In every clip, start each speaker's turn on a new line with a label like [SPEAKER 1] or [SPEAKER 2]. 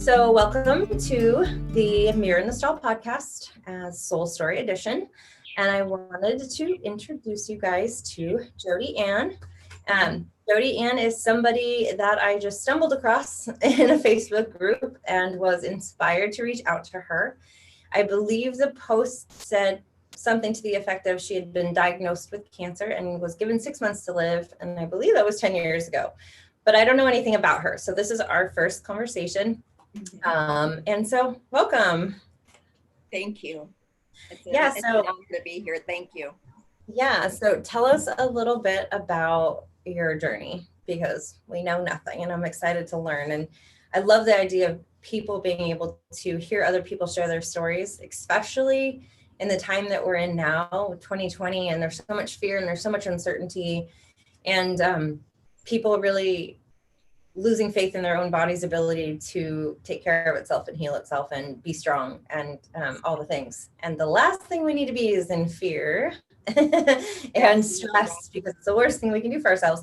[SPEAKER 1] So, welcome to the Mirror in the Stall podcast as Soul Story Edition. And I wanted to introduce you guys to Jody Ann. Jody Ann is somebody that I just stumbled across in a Facebook group and was inspired to reach out to her. I believe the post said something to the effect of she had been diagnosed with cancer and was given 6 months to live. And I believe that was 10 years ago. But I don't know anything about her. So this is our first conversation. And so welcome.
[SPEAKER 2] Thank you. It's
[SPEAKER 1] an
[SPEAKER 2] honor to be here. Thank you.
[SPEAKER 1] Yeah. So tell us a little bit about your journey, because we know nothing and I'm excited to learn. And I love the idea of people being able to hear other people share their stories, especially in the time that we're in now, 2020, and there's so much fear and there's so much uncertainty, and people really losing faith in their own body's ability to take care of itself and heal itself and be strong and all the things. And the last thing we need to be is in fear and stress, because it's the worst thing we can do for ourselves.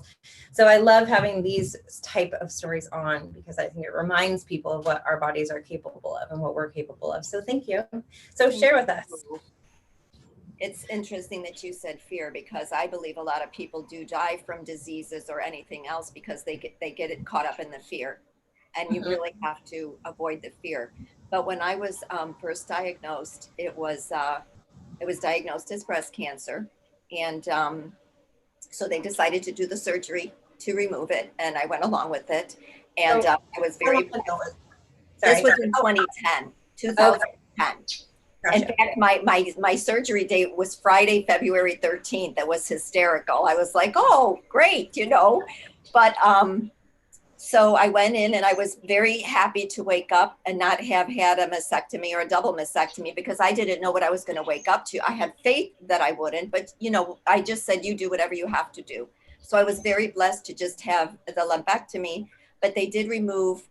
[SPEAKER 1] So I love having these type of stories on, because I think it reminds people of what our bodies are capable of and what we're capable of. So thank you. So share with us.
[SPEAKER 2] It's interesting that you said fear, because I believe a lot of people do die from diseases or anything else because they get it caught up in the fear, and you really have to avoid the fear. But when I was first diagnosed, it was diagnosed as breast cancer, and so they decided to do the surgery to remove it, and I went along with it, and I was very. This was in 2010. Gotcha. In fact, my surgery date was Friday, February 13th. That was hysterical. I was like, oh, great, But so I went in and I was very happy to wake up and not have had a mastectomy or a double mastectomy, because I didn't know what I was going to wake up to. I had faith that I wouldn't, but, I just said, you do whatever you have to do. So I was very blessed to just have the lumpectomy, but they did remove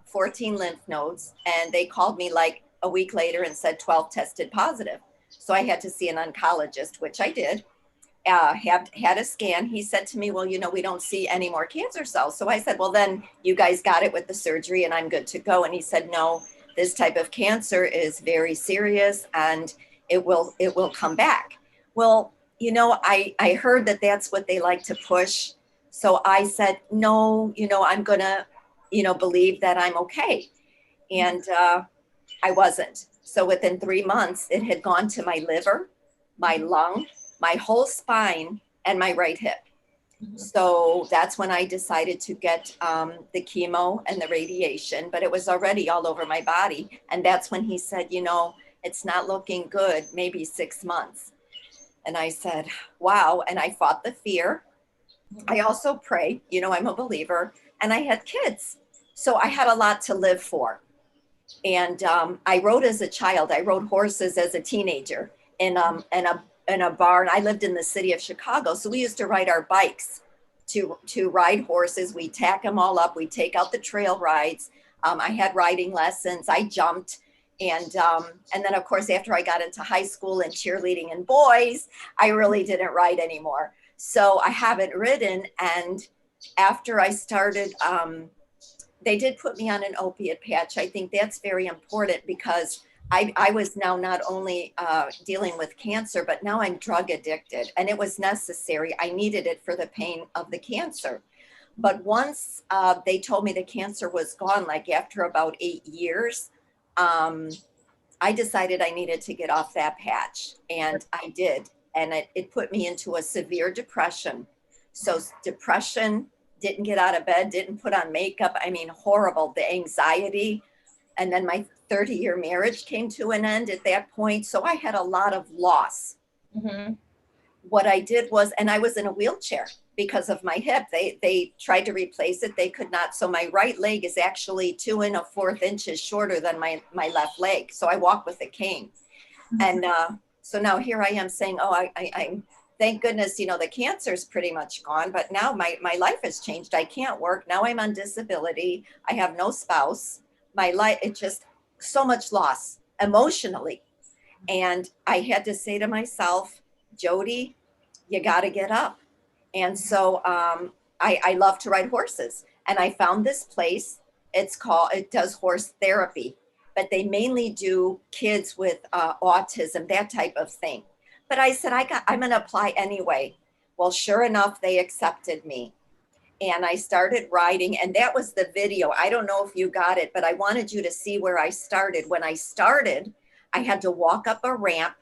[SPEAKER 2] 14 lymph nodes, and they called me like a week later and said 12 tested positive. So I had to see an oncologist, which I did, had a scan. He said to me, well, we don't see any more cancer cells. So I said, well, then you guys got it with the surgery and I'm good to go. And he said, no, this type of cancer is very serious and it will come back. Well, I heard that that's what they like to push. So I said, no, I'm going to, believe that I'm okay. And, I wasn't. So within 3 months, it had gone to my liver, my lung, my whole spine, and my right hip. So that's when I decided to get the chemo and the radiation, but it was already all over my body. And that's when he said, it's not looking good, maybe 6 months. And I said, wow. And I fought the fear. I also pray, I'm a believer, and I had kids. So I had a lot to live for. And I rode as a child. I rode horses as a teenager in a barn. I lived in the city of Chicago, so we used to ride our bikes to ride horses. We tack them all up. We take out the trail rides. I had riding lessons. I jumped, and then of course after I got into high school and cheerleading and boys, I really didn't ride anymore. So I haven't ridden. And after I started. They did put me on an opiate patch. I think that's very important, because I was now not only dealing with cancer, but now I'm drug addicted, and it was necessary. I needed it for the pain of the cancer. But once they told me the cancer was gone, like after about 8 years, I decided I needed to get off that patch, and I did. And it put me into a severe depression. So depression, didn't get out of bed, didn't put on makeup. I mean, horrible, the anxiety. And then my 30-year marriage came to an end at that point. So I had a lot of loss. Mm-hmm. What I did was, and I was in a wheelchair because of my hip. They tried to replace it. They could not. So my right leg is actually 2 1/4 inches shorter than my left leg. So I walk with a cane. Mm-hmm. And so now here I am saying, oh, I'm thank goodness, the cancer is pretty much gone, but now my life has changed. I can't work. Now I'm on disability. I have no spouse. My life, it's just so much loss emotionally. And I had to say to myself, Jody, you got to get up. And so I love to ride horses. And I found this place It does horse therapy, but they mainly do kids with autism, that type of thing. But I said, I'm going to apply anyway. Well, sure enough, they accepted me. And I started riding, and that was the video. I don't know if you got it, but I wanted you to see where I started. When I started, I had to walk up a ramp.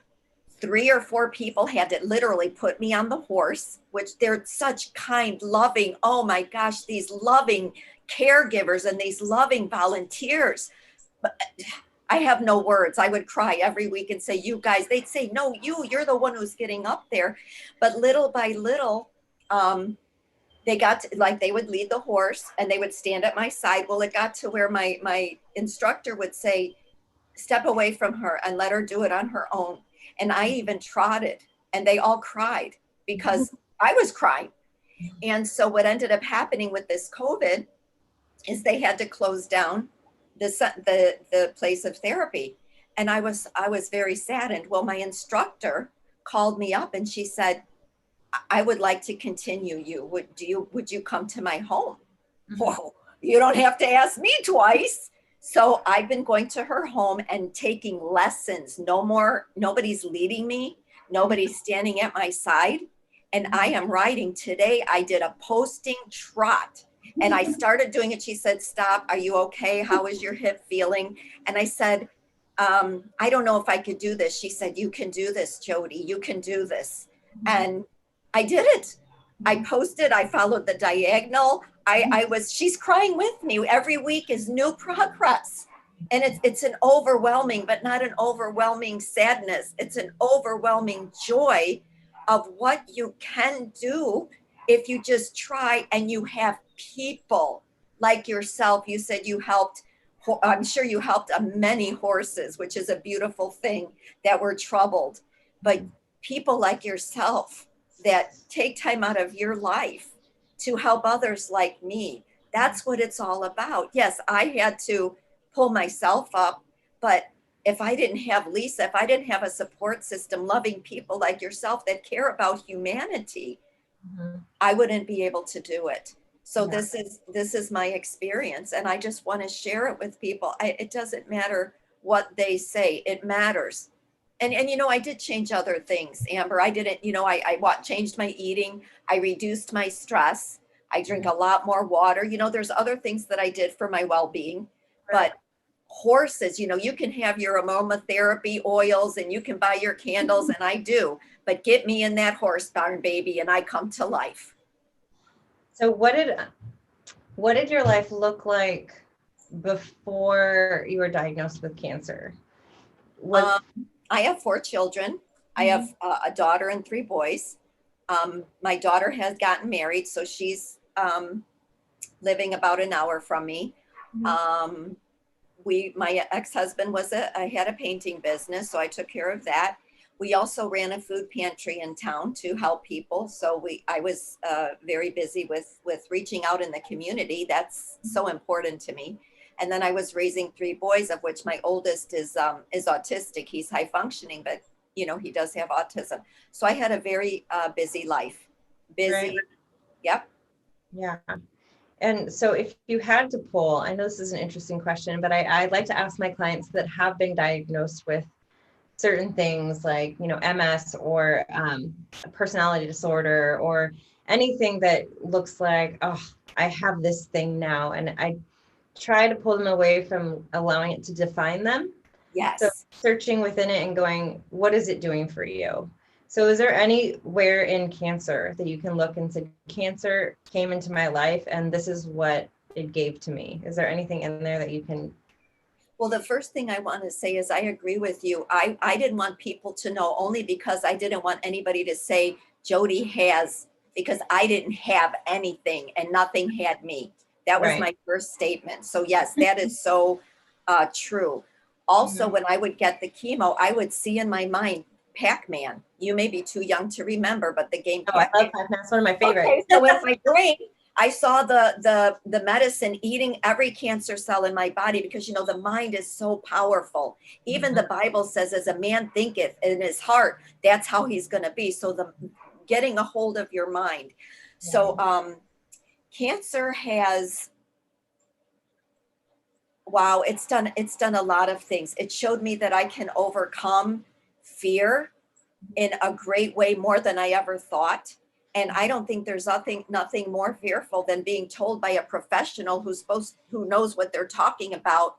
[SPEAKER 2] 3 or 4 people had to literally put me on the horse, which they're such kind, loving, oh my gosh, these loving caregivers and these loving volunteers. But I have no words. I would cry every week and say, you guys, they'd say, no, you're the one who's getting up there. But little by little, they got to, like, they would lead the horse and they would stand at my side. Well, it got to where my instructor would say, step away from her and let her do it on her own. And I even trotted, and they all cried because I was crying. And so what ended up happening with this COVID is they had to close down the place of therapy. And I was very saddened. Well, my instructor called me up and she said, I would like to continue you. Would you come to my home? Mm-hmm. Whoa, you don't have to ask me twice. So I've been going to her home and taking lessons. No more, nobody's leading me. Nobody's standing at my side. And I am riding. Today I did a posting trot and I started doing it. She said, stop. Are you okay? How is your hip feeling? And I said, I don't know if I could do this. She said, you can do this, Jody. You can do this. And I did it. I posted, I followed the diagonal. She's crying with me. Every week is new progress. And it's an overwhelming, but not an overwhelming sadness. It's an overwhelming joy of what you can do if you just try and you have people like yourself. You said you helped, I'm sure you helped many horses, which is a beautiful thing, that were troubled. But people like yourself that take time out of your life to help others like me. That's what it's all about. Yes, I had to pull myself up, but if I didn't have Lisa, if I didn't have a support system, loving people like yourself that care about humanity, I wouldn't be able to do it. So yeah. This is my experience, and I just want to share it with people. It doesn't matter what they say, it matters. And I did change other things, Amber. I didn't, changed my eating. I reduced my stress. I drink a lot more water. There's other things that I did for my well-being. Right. But horses, you can have your aromatherapy oils and you can buy your candles, and I do. But get me in that horse barn, baby, and I come to life.
[SPEAKER 1] So what did your life look like before you were diagnosed with cancer?
[SPEAKER 2] I have 4 children. Mm-hmm. I have a daughter and 3 boys. My daughter has gotten married, so she's living about an hour from me. Mm-hmm. My ex-husband had a painting business, so I took care of that. We also ran a food pantry in town to help people. So I was very busy with reaching out in the community. That's so important to me. And then I was raising 3 boys, of which my oldest is autistic. He's high functioning, but he does have autism. So I had a very busy life. Busy. Right. Yep.
[SPEAKER 1] Yeah. And so if you had to pull, I know this is an interesting question, but I'd like to ask my clients that have been diagnosed with certain things like, MS or a personality disorder or anything that looks like, oh, I have this thing now. And I try to pull them away from allowing it to define them.
[SPEAKER 2] Yes.
[SPEAKER 1] So searching within it and going, what is it doing for you? So is there anywhere in cancer that you can look and say, cancer came into my life and this is what it gave to me? Is there anything in there that you can?
[SPEAKER 2] Well, the first thing I want to say is I agree with you. I didn't want people to know, only because I didn't want anybody to say Jody has, because I didn't have anything and nothing had me. That was right. My first statement. So yes, that is so true. Also, mm-hmm. When I would get the chemo, I would see in my mind Pac-Man. You may be too young to remember, but the game.
[SPEAKER 1] Oh, I love Pac-Man. That's one of my favorites.
[SPEAKER 2] Okay, so in my brain, I saw the medicine eating every cancer cell in my body, because the mind is so powerful. Even mm-hmm. the Bible says, as a man thinketh in his heart, that's how he's going to be. So the getting a hold of your mind. Yeah. So cancer has wow, it's done a lot of things. It showed me that I can overcome fear in a great way, more than I ever thought. And I don't think there's nothing more fearful than being told by a professional who knows what they're talking about,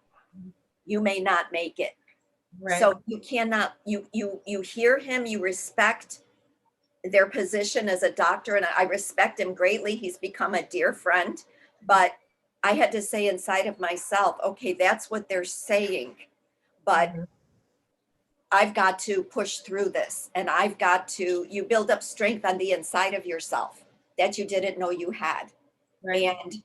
[SPEAKER 2] you may not make it.
[SPEAKER 1] Right.
[SPEAKER 2] So you cannot, you hear him, you respect their position as a doctor, and I respect him greatly. He's become a dear friend, but I had to say inside of myself, okay, that's what they're saying, but
[SPEAKER 1] Mm-hmm.
[SPEAKER 2] I've got to push through this, and you build up strength on the inside of yourself that you didn't know you had.
[SPEAKER 1] Right.
[SPEAKER 2] And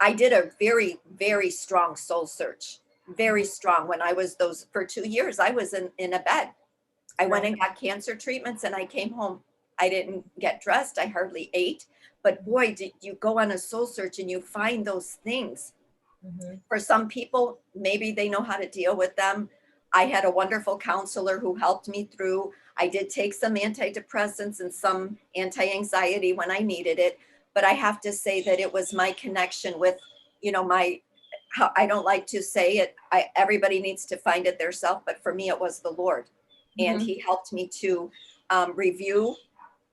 [SPEAKER 2] I did a very, very strong soul search, very strong. When I was those, for 2 years, I was in a bed. I went
[SPEAKER 1] Right.
[SPEAKER 2] and got cancer treatments and I came home. I didn't get dressed. I hardly ate. But boy, did you go on a soul search and you find those things.
[SPEAKER 1] Mm-hmm.
[SPEAKER 2] For some people, maybe they know how to deal with them. I had a wonderful counselor who helped me through. I did take some antidepressants and some anti anxiety when I needed it. But I have to say that it was my connection with, my, how I don't like to say it. Everybody needs to find it theirself. But for me, it was the Lord. And
[SPEAKER 1] Mm-hmm.
[SPEAKER 2] he helped me to review,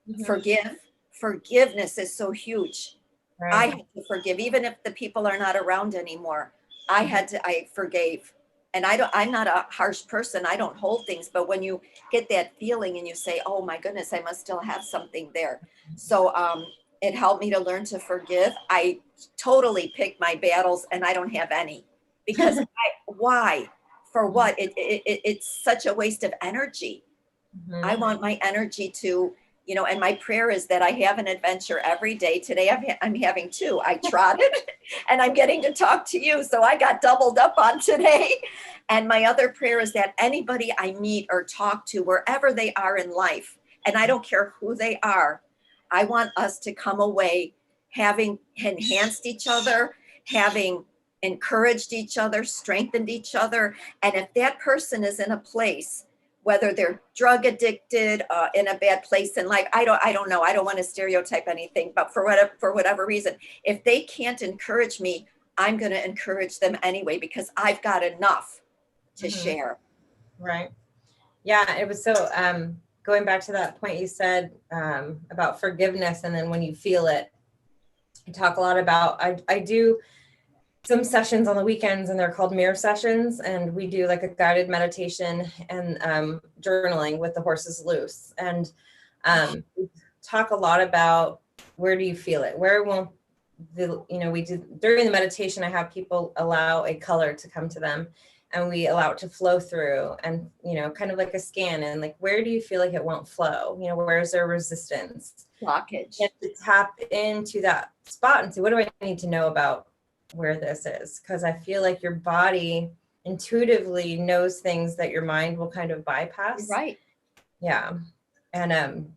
[SPEAKER 1] Mm-hmm.
[SPEAKER 2] forgive. Forgiveness is so huge. I
[SPEAKER 1] Right.
[SPEAKER 2] had to forgive, even if the people are not around anymore.
[SPEAKER 1] Mm-hmm.
[SPEAKER 2] I forgave. And I'm not a harsh person. I don't hold things, but when you get that feeling and you say, oh my goodness, I must still have something there. So it helped me to learn to forgive. I totally pick my battles and I don't have any because why? For what? It's such a waste of energy. I
[SPEAKER 1] Mm-hmm.
[SPEAKER 2] want my energy to, and my prayer is that I have an adventure every day. Today I'm having two. I trotted and I'm getting to talk to you. So I got doubled up on today. And my other prayer is that anybody I meet or talk to, wherever they are in life, and I don't care who they are, I want us to come away having enhanced each other, having encouraged each other, strengthened each other. And if that person is in a place, whether they're drug addicted, in a bad place in life, I don't know. I don't want to stereotype anything, but for whatever reason, if they can't encourage me, I'm going to encourage them anyway because I've got enough to
[SPEAKER 1] Mm-hmm.
[SPEAKER 2] share.
[SPEAKER 1] Right. Yeah, it was so going back to that point you said about forgiveness, and then when you feel it, I talk a lot about I do some sessions on the weekends, and they're called mirror sessions, and we do like a guided meditation and journaling with the horses loose, and we talk a lot about where do you feel it, where won't we do during the meditation, I have people allow a color to come to them, and we allow it to flow through, and kind of like a scan, and like where do you feel like it won't flow, where is there resistance, and
[SPEAKER 2] Blockage.
[SPEAKER 1] to tap into that spot and say, what do I need to know about where this is? Because I feel like your body intuitively knows things that your mind will kind of
[SPEAKER 2] You're
[SPEAKER 1] bypass.
[SPEAKER 2] right.
[SPEAKER 1] Yeah. And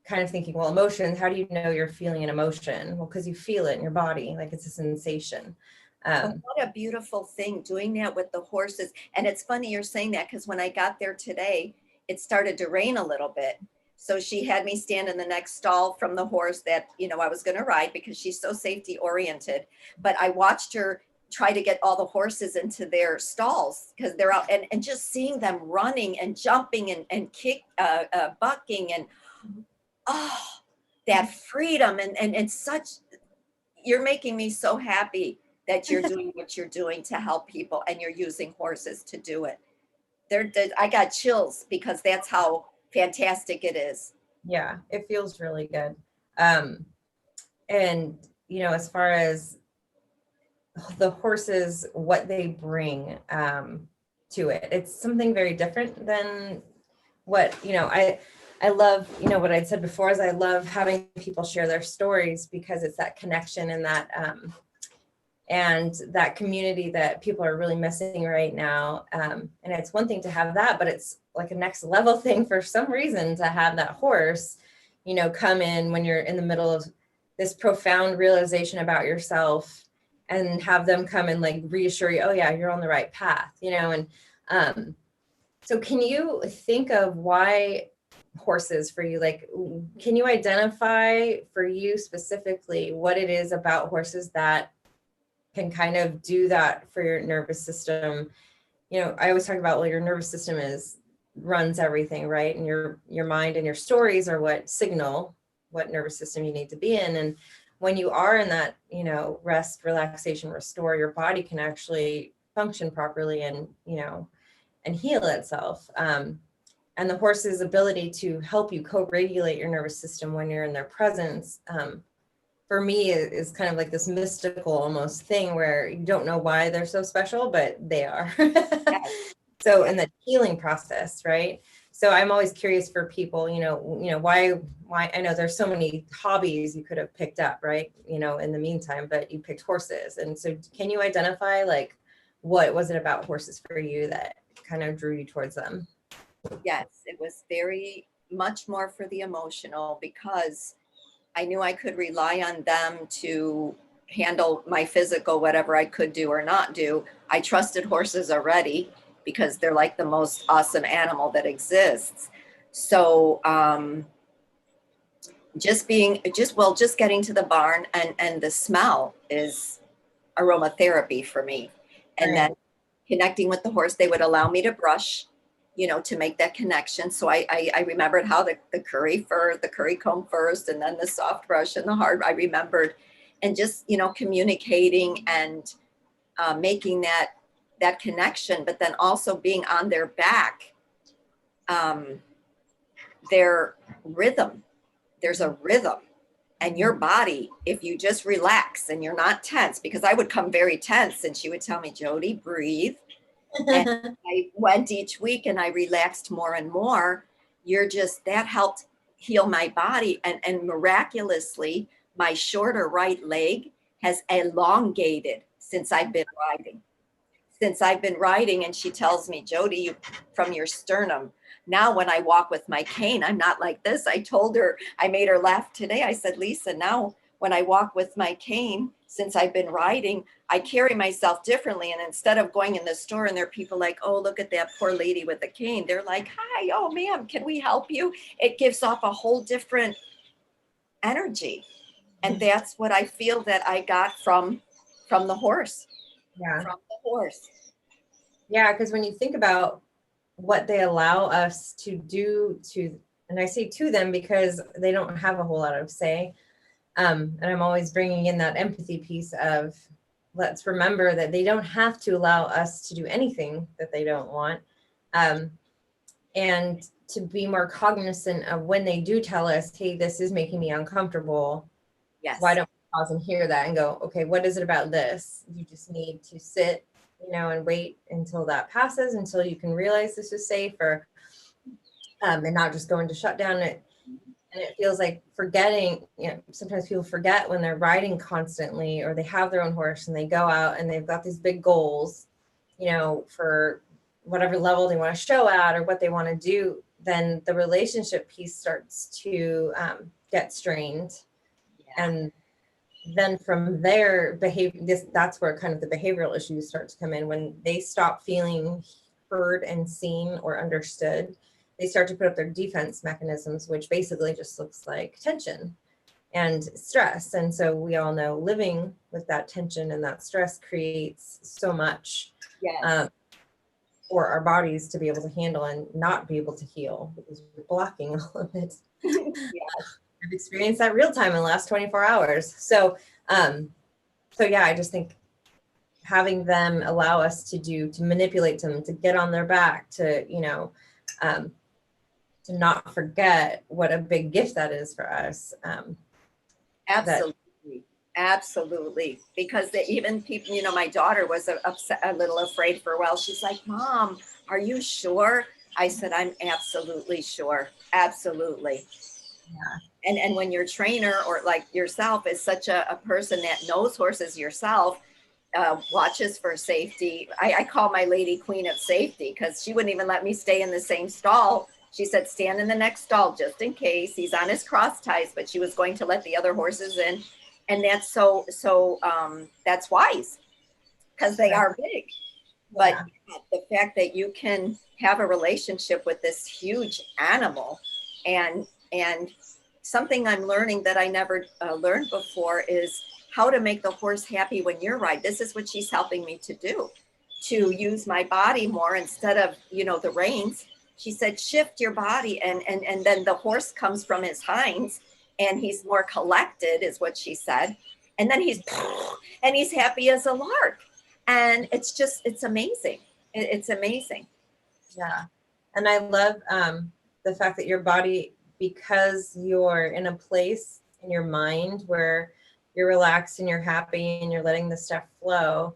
[SPEAKER 1] kind of thinking, well, emotions, how do you know you're feeling an emotion? Well, because you feel it in your body, like it's a sensation.
[SPEAKER 2] But what a beautiful thing doing that with the horses. And it's funny you're saying that because when I got there today, it started to rain a little bit. So she had me stand in the next stall from the horse that, I was going to ride because she's so safety oriented. But I watched her try to get all the horses into their stalls because they're out, and just seeing them running and jumping and bucking and, oh, that freedom and such, you're making me so happy that you're doing what you're doing to help people and you're using horses to do it. I got chills because that's how fantastic it is.
[SPEAKER 1] Yeah, it feels really good. Um, and, as far as the horses, what they bring to it, it's something very different than what, I love, what I'd said before is I love having people share their stories because it's that connection and that community that people are really missing right now. And it's one thing to have that, but it's like a next level thing for some reason to have that horse, come in when you're in the middle of this profound realization about yourself, and have them come and like reassure you, oh yeah, you're on the right path, and so can you think of why horses for you? Like, can you identify for you specifically what it is about horses that can kind of do that for your nervous system. You know, I always talk about, well, your nervous system runs everything, right? And your mind and your stories are what signal what nervous system you need to be in. And when you are in that, you know, rest, relaxation, restore, your body can actually function properly and, you know, and heal itself. And the horse's ability to help you co-regulate your nervous system when you're in their presence, for me is kind of like this mystical almost thing where you don't know why they're so special, but they are.
[SPEAKER 2] Yes.
[SPEAKER 1] So
[SPEAKER 2] Yes.
[SPEAKER 1] in the healing process, right? So I'm always curious for people, why I know there's so many hobbies you could have picked up, right? You know, in the meantime, but you picked horses. And so can you identify, like, what was it about horses for you that kind of drew you towards them?
[SPEAKER 2] Yes, it was very much more for the emotional because I knew I could rely on them to handle my physical, whatever I could do or not do. I trusted horses already because they're like the most awesome animal that exists. So just getting to the barn and the smell is aromatherapy for me. And then
[SPEAKER 1] Right.
[SPEAKER 2] connecting with the horse, they would allow me to brush, to make that connection. So I remembered how the the curry comb first, and then the soft brush and the hard, I remembered, and just, communicating and making that connection, but then also being on their back, um, their rhythm, there's a rhythm. And your body, if you just relax and you're not tense, because I would come very tense and she would tell me, Jody, breathe. And I went each week and I relaxed more and more. That helped heal my body. And miraculously, my shorter right leg has elongated since I've been riding. And she tells me, Jody, you from your sternum. Now, when I walk with my cane, I'm not like this. I told her, I made her laugh today. I said, Lisa, now when I walk with my cane, since I've been riding, I carry myself differently. And instead of going in the store and there are people like, oh, look at that poor lady with a cane, they're like, hi, oh, ma'am, can we help you? It gives off a whole different energy. And that's what I feel that I got from the horse,
[SPEAKER 1] Yeah.
[SPEAKER 2] from the horse.
[SPEAKER 1] Yeah. Because when you think about what they allow us to do and I say to them because they don't have a whole lot of say. And I'm always bringing in that empathy piece of, let's remember that they don't have to allow us to do anything that they don't want. And to be more cognizant of when they do tell us, hey, this is making me uncomfortable. Why
[SPEAKER 2] Yes.
[SPEAKER 1] don't we pause and hear that and go, okay, what is it about this? You just need to sit, and wait until that passes, until you can realize this is safe, or and not just go into shutdown. And it feels like forgetting, sometimes people forget when they're riding constantly, or they have their own horse and they go out and they've got these big goals, for whatever level they want to show at or what they want to do. Then the relationship piece starts to get strained.
[SPEAKER 2] Yeah.
[SPEAKER 1] And then from there, that's where kind of the behavioral issues start to come in. When they stop feeling heard and seen or understood, they start to put up their defense mechanisms, which basically just looks like tension and stress. And so we all know living with that tension and that stress creates so much
[SPEAKER 2] Yes.
[SPEAKER 1] for our bodies to be able to handle and not be able to heal, because we're blocking all of it.
[SPEAKER 2] Yeah.
[SPEAKER 1] I've experienced that real time in the last 24 hours. So yeah, I just think having them allow us to manipulate them, to get on their back, um, to not forget what a big gift that is for us. That
[SPEAKER 2] Absolutely. Absolutely. Because even people, my daughter was upset, a little afraid for a while. She's like, Mom, are you sure? I said, I'm absolutely sure. Absolutely. And when your trainer or like yourself is such a person that knows horses yourself, watches for safety. I call my lady queen of safety because she wouldn't even let me stay in the same stall. She said, stand in the next stall just in case he's on his cross ties, but she was going to let the other horses in. And that's that's wise because they are big. But
[SPEAKER 1] yeah,
[SPEAKER 2] the fact that you can have a relationship with this huge animal and something I'm learning that I never learned before is how to make the horse happy when you're right. This is what she's helping me to do, to use my body more instead of, you know, the reins. She said, shift your body. And then the horse comes from his hinds and he's more collected is what she said. And then he's happy as a lark. And it's just, it's amazing. It's amazing.
[SPEAKER 1] Yeah. And I love the fact that your body, because you're in a place in your mind where you're relaxed and you're happy and you're letting the stuff flow,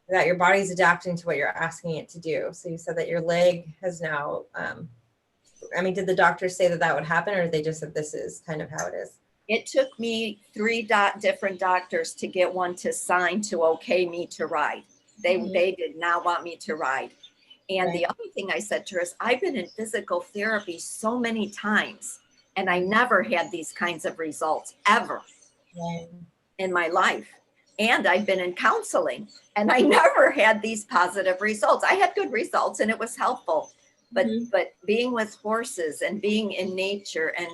[SPEAKER 1] that your body's adapting to what you're asking it to do. So you said that your leg has now, I mean, did the doctors say that that would happen, or they just said this is kind of how it is?
[SPEAKER 2] It took me three different doctors to get one to sign to okay me to ride. They did not want me to ride. And
[SPEAKER 1] Right.
[SPEAKER 2] the other thing I said to her is, I've been in physical therapy so many times, and I never had these kinds of results ever
[SPEAKER 1] Right.
[SPEAKER 2] in my life. And I've been in counseling, and I never had these positive results. I had good results, and it was helpful. But being with horses and being in nature and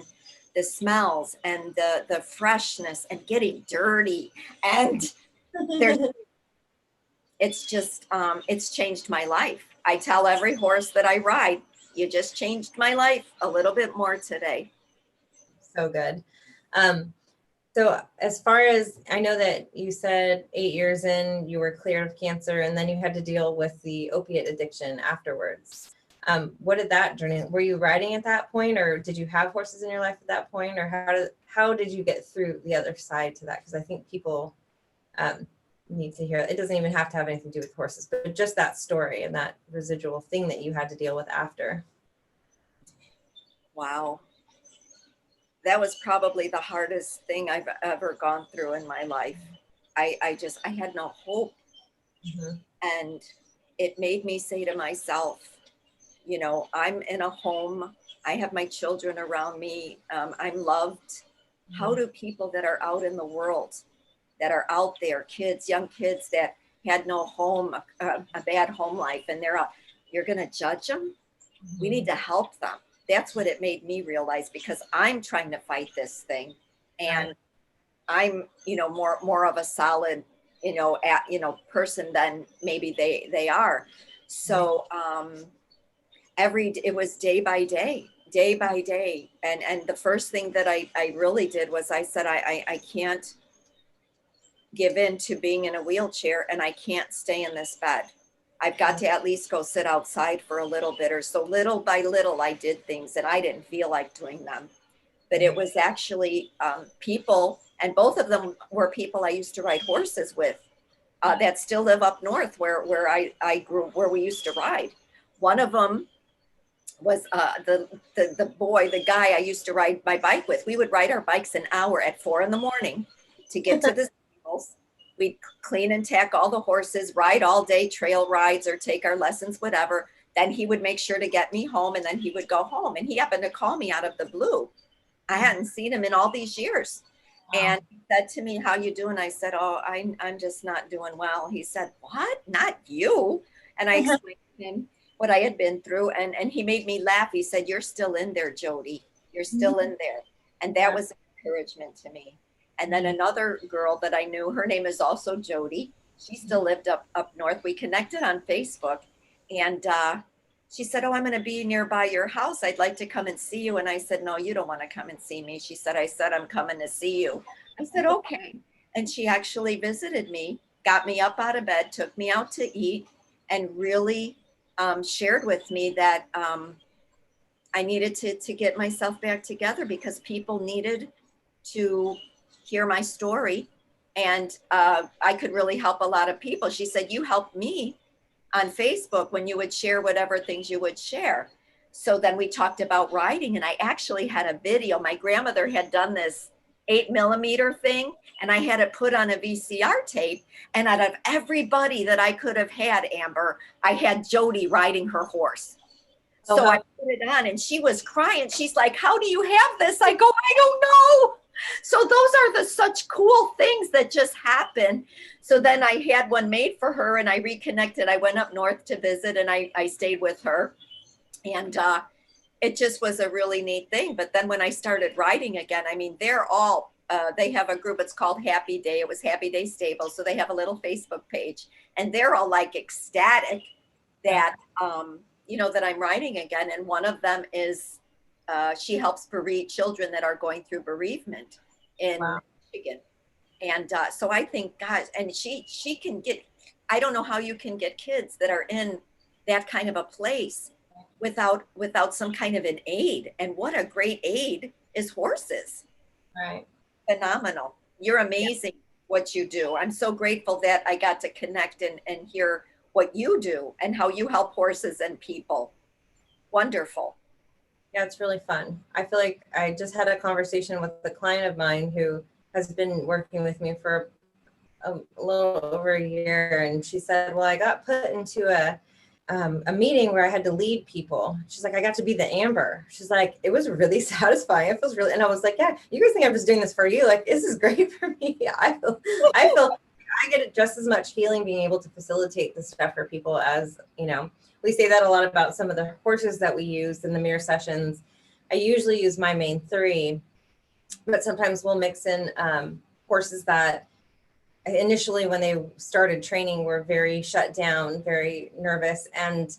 [SPEAKER 2] the smells and the freshness and getting dirty and there's it's just it's changed my life. I tell every horse that I ride, you just changed my life a little bit more today.
[SPEAKER 1] So good. Um, so as far as I know, that you said 8 years in, you were cleared of cancer, and then you had to deal with the opiate addiction afterwards. What did that journey? Were you riding at that point, or did you have horses in your life at that point, or how did you get through the other side to that? Because I think people need to hear it. It doesn't even have to have anything to do with horses, but just that story and that residual thing that you had to deal with after.
[SPEAKER 2] Wow. That was probably the hardest thing I've ever gone through in my life. I had no hope.
[SPEAKER 1] Mm-hmm.
[SPEAKER 2] And it made me say to myself, you know, I'm in a home. I have my children around me. I'm loved. How do people that are out in the world, that are out there, kids, young kids that had no home, a bad home life, and they're out, you're going to judge them? We need to help them. That's what it made me realize, because I'm trying to fight this thing, and
[SPEAKER 1] Right.
[SPEAKER 2] I'm, you know, more of a solid, person than maybe they are. So, it was day by day, day by day. And the first thing that I really did was I said, I can't give in to being in a wheelchair, and I can't stay in this bed. I've got to at least go sit outside for a little bit or so. Little by little, I did things that I didn't feel like doing them. But it was actually people, and both of them were people I used to ride horses with that still live up north where I grew, where we used to ride. One of them was the guy I used to ride my bike with. We would ride our bikes an hour at 4 a.m. to get to the stables. We'd clean and tack all the horses, ride all day, trail rides or take our lessons, whatever. Then he would make sure to get me home, and then he would go home. And he happened to call me out of the blue. I hadn't seen him in all these years.
[SPEAKER 1] Wow.
[SPEAKER 2] And he said to me, "How you doing?" I said, "Oh, I'm just not doing well." He said, "What? Not you?" And I explained to him what I had been through. And he made me laugh. He said, "You're still in there, Jody. You're still in there." And that was encouragement to me. And then another girl that I knew, her name is also Jody. She still lived up north. We connected on Facebook. And she said, "Oh, I'm going to be nearby your house. I'd like to come and see you." And I said, "No, you don't want to come and see me." She said, I said, "I'm coming to see you." I said, "Okay." And she actually visited me, got me up out of bed, took me out to eat, and really shared with me that I needed to get myself back together, because people needed to hear my story. And I could really help a lot of people. She said, "You helped me on Facebook when you would share whatever things you would share." So then we talked about writing, and I actually had a video. My grandmother had done this 8 mm thing, and I had it put on a VCR tape. And out of everybody that I could have had, Amber, I had Jody riding her horse.
[SPEAKER 1] Oh,
[SPEAKER 2] So I
[SPEAKER 1] how
[SPEAKER 2] put it on, and she was crying. She's like, "How do you have this?" I go, "I don't know." So those are the such cool things that just happen. So then I had one made for her, and I reconnected. I went up north to visit, and I stayed with her. And it just was a really neat thing. But then when I started riding again, I mean, they're all, they have a group, it's called Happy Day. It was Happy Day Stable. So they have a little Facebook page and they're all like ecstatic that, you know, that I'm riding again. And one of them is, she helps bereave children that are going through bereavement in
[SPEAKER 1] Wow.
[SPEAKER 2] Michigan. And so I think, gosh, and she can get, I don't know how you can get kids that are in that kind of a place without some kind of an aid. And what a great aid is horses.
[SPEAKER 1] Right.
[SPEAKER 2] Phenomenal. You're
[SPEAKER 1] Yeah.
[SPEAKER 2] amazing what you do. I'm so grateful that I got to connect and hear what you do and how you help horses and people. Wonderful.
[SPEAKER 1] Yeah, it's really fun. I feel like I just had a conversation with a client of mine who has been working with me for a little over a year, and she said, "Well, I got put into a meeting where I had to lead people." She's like, "I got to be the Amber." She's like, "It was really satisfying. It feels really," and I was like, "Yeah, you guys think I'm just doing this for you? Like, this is great for me. I feel I get just as much healing being able to facilitate this stuff for people as, you know, we say that a lot about some of the horses that we use in the mirror sessions. I usually use my main three, but sometimes we'll mix in horses that initially when they started training were very shut down, very nervous, and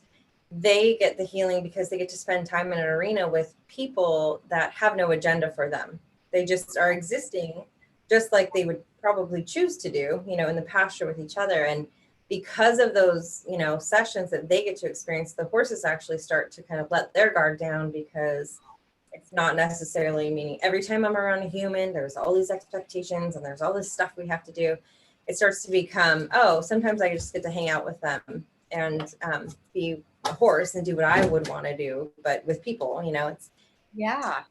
[SPEAKER 1] they get the healing because they get to spend time in an arena with people that have no agenda for them. They just are existing just like they would probably choose to do, you know, in the pasture with each other. And because of those, you know, sessions that they get to experience, the horses actually start to kind of let their guard down, because it's not necessarily meaning every time I'm around a human, there's all these expectations and there's all this stuff we have to do. It starts to become, oh, sometimes I just get to hang out with them and be a horse and do what I would want to do, but with people, you know, it's
[SPEAKER 2] Yeah.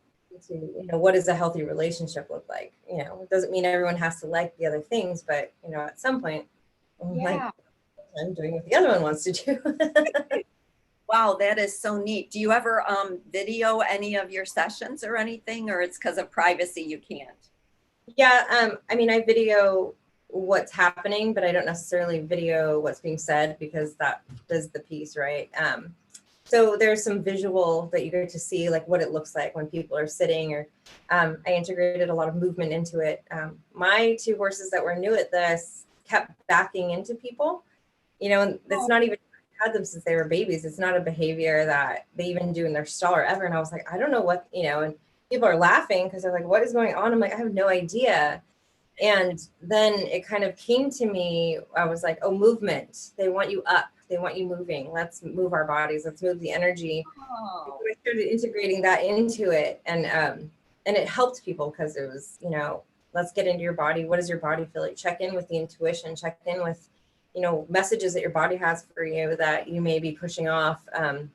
[SPEAKER 1] to, you know, what does a healthy relationship look like? You know, it doesn't mean everyone has to like the other things, but, you know, at some point, like,
[SPEAKER 2] Yeah.
[SPEAKER 1] I'm doing what the other one wants to do.
[SPEAKER 2] Wow, that is so neat. Do you ever video any of your sessions or anything, or it's because of privacy you can't?
[SPEAKER 1] Yeah, I mean, I video what's happening, but I don't necessarily video what's being said, because that does the piece, right? So there's some visual that you get to see, like what it looks like when people are sitting, or I integrated a lot of movement into it. My two horses that were new at this kept backing into people, you know, and it's not even had them since they were babies. It's not a behavior that they even do in their stall or ever. And I was like, I don't know what, you know, and people are laughing because they're like, what is going on? I'm like, I have no idea. And then it kind of came to me. I was like, oh, movement. They want you up. They want you moving. Let's move our bodies. Let's move the energy. So
[SPEAKER 2] Oh,
[SPEAKER 1] I started integrating that into it. And it helped people because it was, you know, let's get into your body. What does your body feel like? Check in with the intuition, check in with, you know, messages that your body has for you that you may be pushing off. And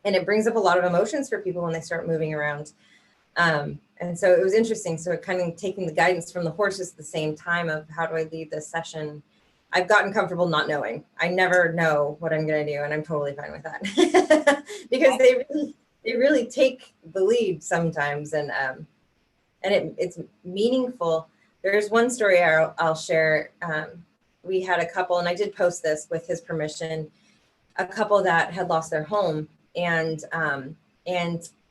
[SPEAKER 1] it brings up a lot of emotions for people when they start moving around. And so it was interesting. So it kind of taking the guidance from the horses at the same time of how do I lead this session. I've gotten comfortable not knowing. I never know what I'm going to do, and I'm totally fine with that because they really take the lead sometimes, and it's meaningful. There's one story I'll share. We had a couple, and I did post this with his permission, a couple that had lost their home, and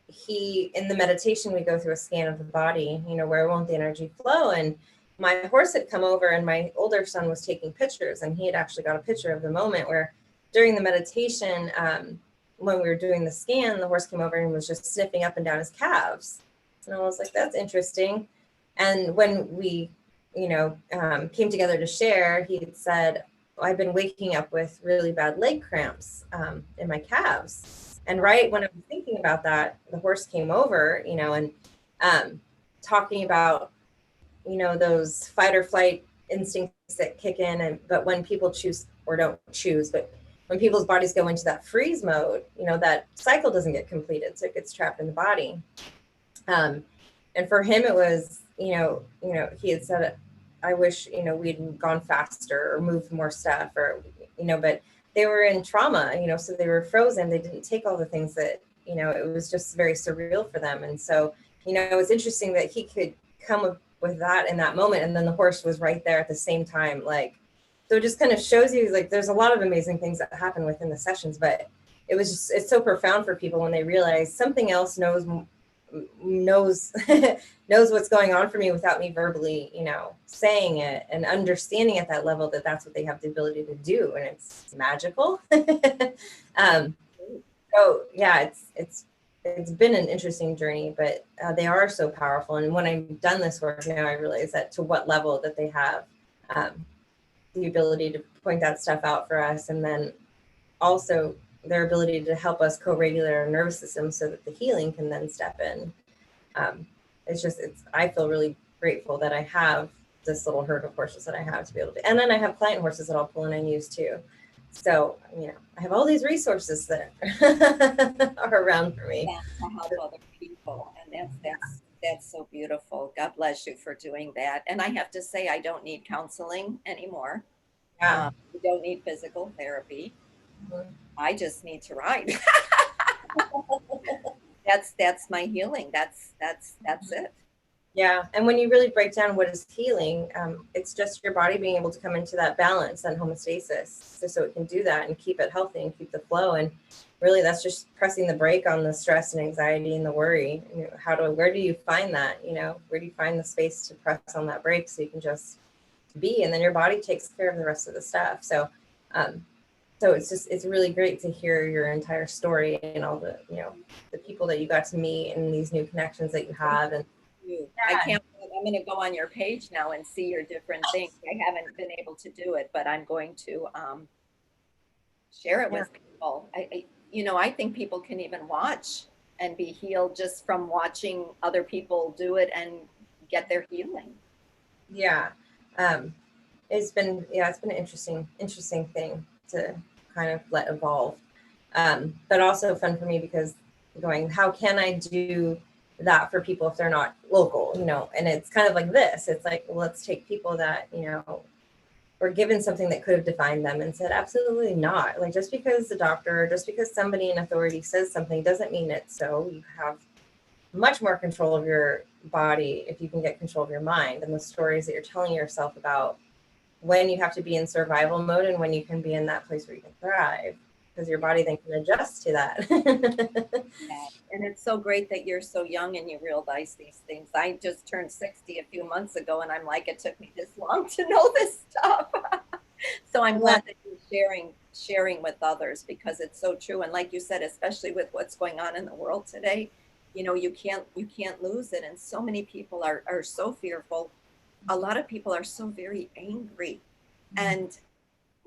[SPEAKER 1] he, in the meditation, we go through a scan of the body, you know, where won't the energy flow? And my horse had come over, and my older son was taking pictures, and he had actually got a picture of the moment where during the meditation, when we were doing the scan, the horse came over and was just sniffing up and down his calves. And I was like, that's interesting. And when we, you know, came together to share, he had said, I've been waking up with really bad leg cramps in my calves. And right when I was thinking about that, the horse came over, you know, and talking about, you know, those fight or flight instincts that kick in. And but when people choose, or don't choose, but when people's bodies go into that freeze mode, you know, that cycle doesn't get completed, so it gets trapped in the body. And for him, it was, he had said, I wish, we'd gone faster or moved more stuff, or, but they were in trauma, so they were frozen. They didn't take all the things that, it was just very surreal for them. And so, it's interesting that he could come with that in that moment. And then the horse was right there at the same time. Like, so it just kind of shows you, like, there's a lot of amazing things that happen within the sessions, but it was just, it's so profound for people when they realize something else knows knows what's going on for me without me verbally, saying it and understanding at that level that that's what they have the ability to do, and it's magical. um, so yeah, it's been an interesting journey, but they are so powerful. And when I've done this work now, I realize that to what level that they have um, the ability to point that stuff out for us, and then also their ability to help us co-regulate our nervous system so that the healing can then step in. um, I feel really grateful that I have this little herd of horses that I have to be able to, and then I have client horses that I'll pull in and use too. So, I have all these resources that are around for me.
[SPEAKER 2] Yeah, to help other people. And that's so beautiful. God bless you for doing that. And I have to say, I don't need counseling anymore.
[SPEAKER 1] Yeah.
[SPEAKER 2] I don't need physical therapy. I just need to ride. That's my healing. That's it.
[SPEAKER 1] Yeah. And when you really break down what is healing, it's just your body being able to come into that balance and homeostasis, just so it can do that and keep it healthy and keep the flow. And really, that's just pressing the brake on the stress and anxiety and the worry. Where do you find that? Where do you find the space to press on that brake so you can just be, and then your body takes care of the rest of the stuff. So it's really great to hear your entire story and all the the people that you got to meet and these new connections that you have. And
[SPEAKER 2] I can't. I'm going to go on your page now and see your different things. I haven't been able to do it, but I'm going to share it with people. I think people can even watch and be healed just from watching other people do it and get their healing.
[SPEAKER 1] Yeah. It's been an interesting thing to kind of let evolve. But also fun for me because how can I do that for people if they're not local, and it's kind of like this. It's like, well, let's take people that, were given something that could have defined them and said, absolutely not. Like, just because the doctor, just because somebody in authority says something doesn't mean it's so. You have much more control of your body if you can get control of your mind and the stories that you're telling yourself about when you have to be in survival mode and when you can be in that place where you can thrive, because your body then can adjust to that.
[SPEAKER 2] Yeah. And it's so great that you're so young and you realize these things. I just turned 60 a few months ago, and I'm like, it took me this long to know this stuff. So I'm glad that you're sharing with others, because it's so true. And like you said, especially with what's going on in the world today, you can't lose it. And so many people are so fearful. A lot of people are so very angry, and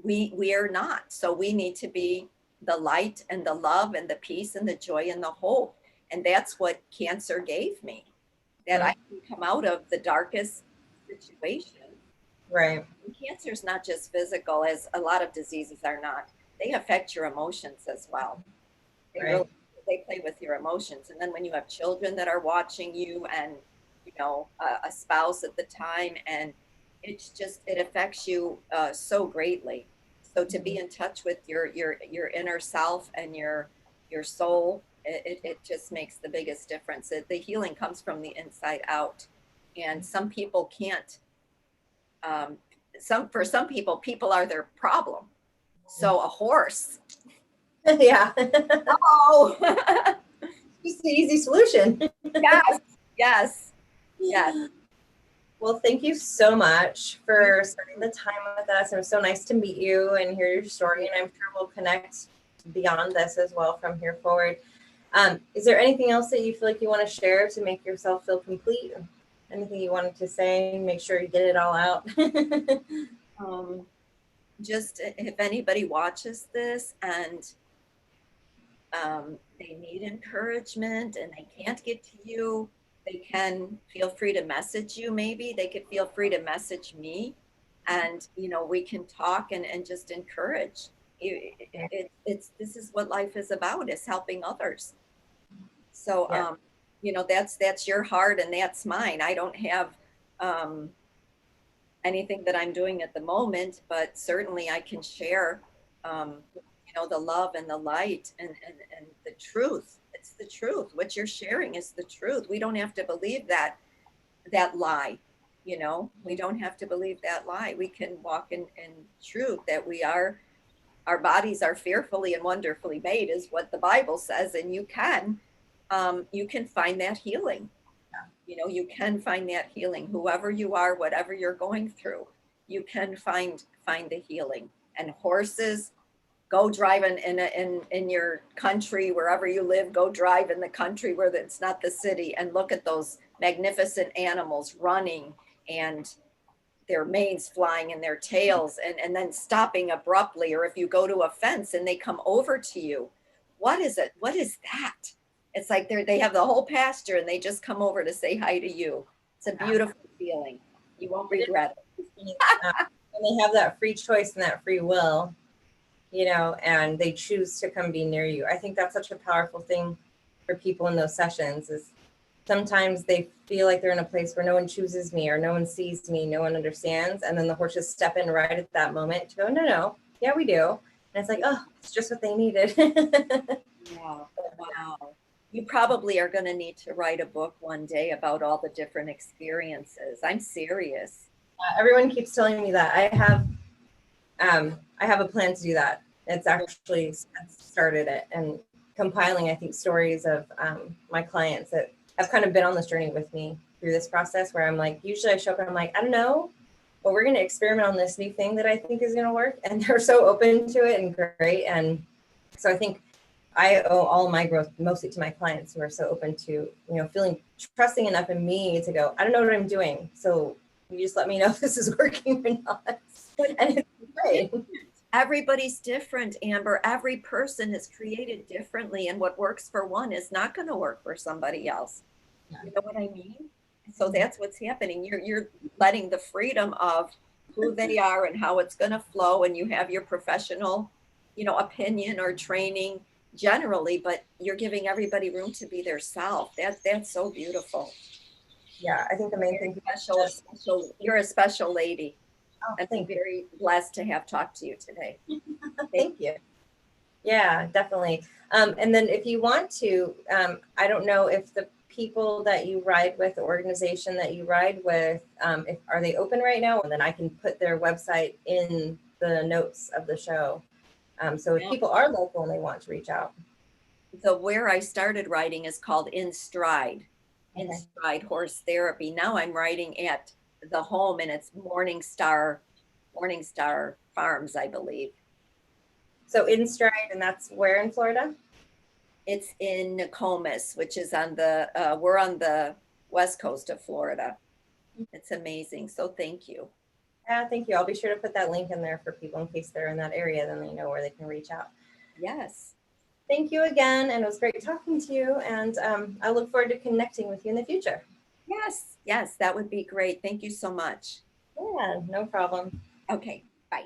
[SPEAKER 2] we are not. So we need to be the light and the love and the peace and the joy and the hope. And that's what cancer gave me, that I can come out of the darkest situation.
[SPEAKER 1] Right.
[SPEAKER 2] And cancer is not just physical, as a lot of diseases are not. They affect your emotions as well. They
[SPEAKER 1] Right.
[SPEAKER 2] really, they play with your emotions. And then when you have children that are watching you, and a spouse at the time, and it affects you so greatly. So to be in touch with your inner self and your soul, it just makes the biggest difference. The healing comes from the inside out, and some people can't. For some people are their problem. So a horse.
[SPEAKER 1] Yeah.
[SPEAKER 2] Oh.
[SPEAKER 1] Just the easy solution.
[SPEAKER 2] Yes, yes, yes.
[SPEAKER 1] Well, thank you so much for spending the time with us. It was so nice to meet you and hear your story. And I'm sure we'll connect beyond this as well from here forward. Is there anything else that you feel like you want to share to make yourself feel complete? Anything you wanted to say? Make sure you get it all out.
[SPEAKER 2] Just if anybody watches this and they need encouragement and they can't get to you, they can feel free to message you. Maybe they could feel free to message me, and we can talk and just encourage. This is what life is about, is helping others. So that's your heart and that's mine. I don't have um, anything that I'm doing at the moment, but certainly I can share, the love and the light and the truth. It's the truth. What you're sharing is the truth. We don't have to believe that lie. We don't have to believe that lie. We can walk in truth, that we are our bodies are fearfully and wonderfully made, is what the Bible says, and you can find that healing. You know, you can find that healing. Whoever you are, whatever you're going through, you can find the healing. And horses, go drive in your country, wherever you live, go drive in the country where it's not the city, and look at those magnificent animals running, and their manes flying in their tails, and then stopping abruptly. Or if you go to a fence and they come over to you, what is it? What is that? It's like they have the whole pasture and they just come over to say hi to you. It's a beautiful feeling. You won't regret it.
[SPEAKER 1] And they have that free choice and that free will, and they choose to come be near you. I think that's such a powerful thing for people in those sessions. Is sometimes they feel like they're in a place where no one chooses me, or no one sees me, no one understands, and then the horses step in right at that moment to go, no, yeah, we do. And it's like, oh, it's just what they needed.
[SPEAKER 2] Wow. Wow. You probably are going to need to write a book one day about all the different experiences. I'm serious.
[SPEAKER 1] Everyone keeps telling me that. I have a plan to do that. It's actually started it, and compiling, I think, stories of my clients that have kind of been on this journey with me through this process, where I'm like, usually I show up and I'm like, I don't know, but we're going to experiment on this new thing that I think is going to work. And they're so open to it and great. And so I think I owe all my growth mostly to my clients, who are so open to, feeling trusting enough in me to go, I don't know what I'm doing, so you just let me know if this is working or not. And it's great.
[SPEAKER 2] Everybody's different, Amber. Every person is created differently, and what works for one is not going to work for somebody else.
[SPEAKER 1] Yeah.
[SPEAKER 2] You know what I mean? So that's what's happening. You're letting the freedom of who they are and how it's going to flow, and you have your professional, opinion or training generally, but you're giving everybody room to be their self. That's so beautiful.
[SPEAKER 1] Yeah, I think the main thing.
[SPEAKER 2] You're a special lady.
[SPEAKER 1] Oh,
[SPEAKER 2] I'm
[SPEAKER 1] thank you.
[SPEAKER 2] very blessed to have talked to you today.
[SPEAKER 1] Thank you. Yeah, definitely. And then if you want to, I don't know if the people that you ride with, the organization that you ride with, are they open right now? And then I can put their website in the notes of the show. So if people are local and they want to reach out.
[SPEAKER 2] Where I started riding is called In Stride. In Stride Horse Therapy. Now I'm riding at the home, and it's Morningstar Farms, I believe.
[SPEAKER 1] So In Stride, and that's where in Florida?
[SPEAKER 2] It's in Nokomis, which is we're on the west coast of Florida. It's amazing. So thank you.
[SPEAKER 1] Yeah, thank you. I'll be sure to put that link in there for people in case they're in that area, then they know where they can reach out.
[SPEAKER 2] Yes.
[SPEAKER 1] Thank you again. And it was great talking to you. And I look forward to connecting with you in the future.
[SPEAKER 2] Yes, that would be great. Thank you so much.
[SPEAKER 1] Yeah, no problem.
[SPEAKER 2] Okay, bye.